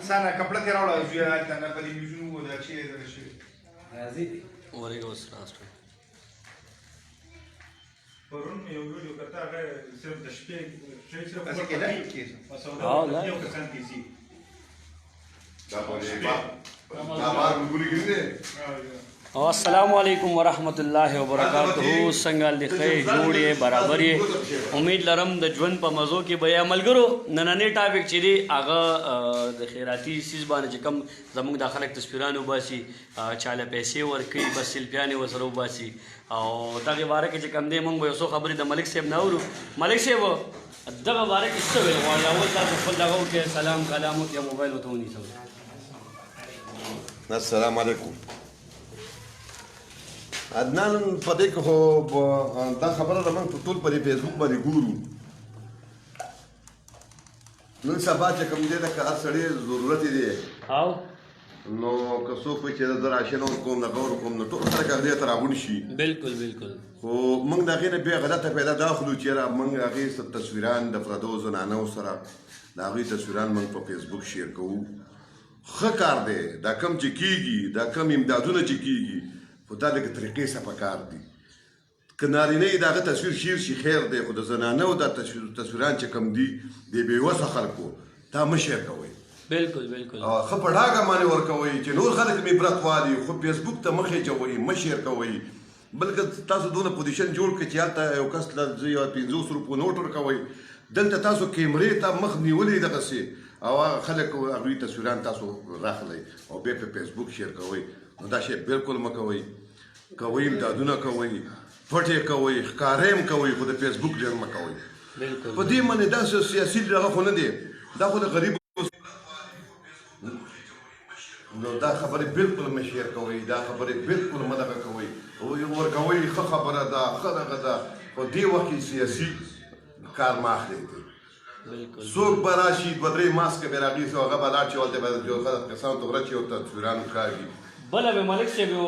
Sana कपड़ा तेरा वाला जो है तंगा परी मिशनु वो अच्छी है इधर से राजी वरेगा उस राष्ट्र پرون یو ویډیو کړه هغه صرف د شپې شوي صرف ऐसे केला है केस یو کسان کیسي अस्सलाम वालेकुम वरहमतुल्लाहि वबरकातुहू संगाल दि खै जोड़े बराबर उम्मीद लरम द ژوند په مزو کې به عملګرو نننې ټاپک چې دی هغه د خیراتي سیس باندې چې کم زموږ د خلک تصویرانو باسي چاله پیسې ورکوي بس سلفیانې ورسره وباسي او دغه باره کې چې کم دی موږ به یو څو خبرې د ملک صاحب نه اورو ملک صاحب دغه باره کې څه ویل غواړي اول تاسو خپل دغه وکړئ سلام کلام وکړئ موبایل ورته ونیسئ السلام علیکم عدنان په دې کې خو دا خبره ده موږ ټول په فیسبوک باندې ګورو نن سبا چې کوم دی لکه هر سړی ضرورت دی او نو که څوک وایي چې زه راشنه کوم نه غور کوم نو ټول سره کار دی ته راغونډ شي بالکل بالکل خو موږ د هغې نه بیا غلطه پیدا دا اخلو چې یاره موږ هغې تصویران د پردو زنانو سره د هغوی تصویران موږ په فیسبوک شیر کوو ښه کار دی دا کم چې کېږي دا کم امدادونه چې کېږي خو دا لږ طریقې سره پکار دي که نارینه یې د هغه تصویر شیر شي خیر دی خو د زنانو دا تصویران چې کم دي د بېوسه خلکو دا مه شیر کوئ بالکل بالکل ښه په ډاګه باندې ورکوئ چې نور خلک مې عبرت والي خو فیسبوک ته مه خېجوئ مه شیر کوئ بلکې تاسو دونه پوزیشن جوړ کړئ چې هلته یو کس له 50 روپو نوټ ورکوئ دلته تاسو کیمرې ته مخ نیولې دغسې او هغه خلک هغوی تصویران تاسو راخلئ او بیا په فیسبوک شیر کوئ نو دا شی بالکل مه کوئ کوئ امدادونه کوئ پټې کوئ ښکاره هم کوئ خو د فیسبوک ډېر مه کوئ په دې باندې دا سیاسي هغه خو نه دی دا خو د غریب نو دا خبرې بالکل مه شیر کوئ دا خبرې بالکل مه دغه کوئ ورکوئ ښه خبره ده ښه دغه ده خو دې وخت کې سیاسي کار مه اخلئ څوک به راشي دوه درې ماسکه به راغېسي هغه به لاړ شي هلته به کسانو ته ورچي او تصویران ښکاري بله به ملک صاحب یو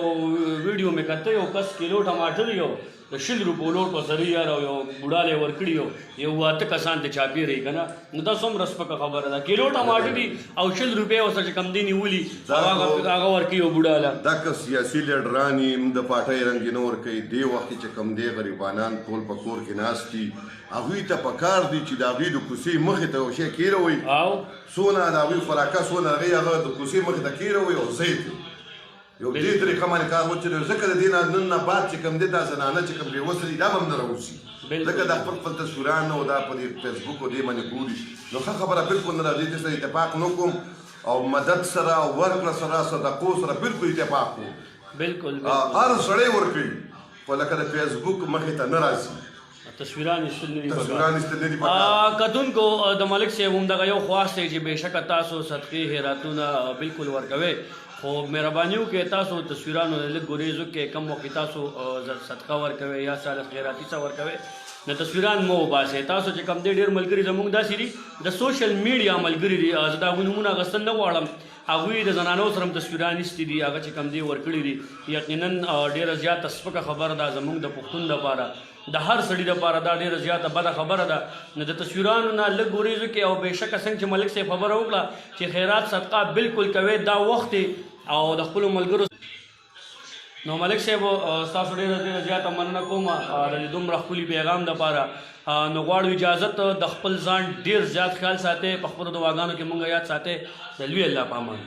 ویډیو مې کته یو کس کیلو ټماټر یو د 100 روپو لوټ په سره یار او یو بوډالی ورکړي یو اته کسان ته چاپېرئ که نه نو دا څومره سپکه خبره ده کیلو ټماټر دي او 100 روپۍ ورسره چې کم دی نیولي هغه ورکوي یو بوډاله دا که سیاسي لیډران یې د پاټۍ رنګ نه ورکوي دې وخت کې چې کم دی غریبانان ټول په کور کې ناست دي هغوی ته پکار دي چې د هغوی د کوڅې مخې ته یو شی کېروئ او څونه د هغوی خوراکه څونه هغې هغه د کوڅې مخې ته کېروئ او ځئ یو دې طریقه باندې کار وچلوي ځکه د دې نه نن نه بعد چې کوم دی دا زنانه چې کوم بېوسه دي دا به هم نه راوځي ځکه دا خپل تصویران او دا په دې فیسبوک او دې باندې ګوري نو ښه خبره بالکل نه راځي دې سره اتفاق نه کوم او مدد سره او ورکړه سره صدقو سره بالکل اتفاق کوو بالکل هر سړی ورکوي خو لکه د فیسبوک مخې ته نه راځي تصویران ایستل نه دي کتونکو د ملک صاحب هم دغه یو خواست دی چې بېشکه تاسو صدقې خیراتونه بالکل ورکوئ خو مهرباني وکړئ تاسو تصویرانو لږ ګریز وکړئ کم وخت تاسو صدقه ورکوئ یا ساله خیراتي څه ورکوئ نو تصویران مه وباسئ تاسو چې کم دی ډېر ملګري زموږ داسې دي د سوشل میډیا ملګري دي زه د هغوی نومونه اخیستل نه غواړم هغوی د زنانو سره هم تصویران ایستي دي هغه چې کم دی ورکړي دي یقینا ډېره زیاته سپکه خبره ده زموږ د پښتون دپاره د هر سړي دپاره دا ډېره زیاته بده خبره ده نو د تصویرانو نه لږ ګریز وکړئ او بېشکه څنګه چې ملک صاحب خبره وکړه چې خیرات صدقه بالکل کوئ دا وخت او د خپلو ملګرو نو ملک صاحب ستاسو ډېره زیاته مننه کوم د دومره ښکلي پیغام دپاره نو غواړو اجازت د خپل ځان ډېر زیات خیال ساتئ په خپلو دعاګانو کې مونږ یاد ساتئ د لوی الله په امان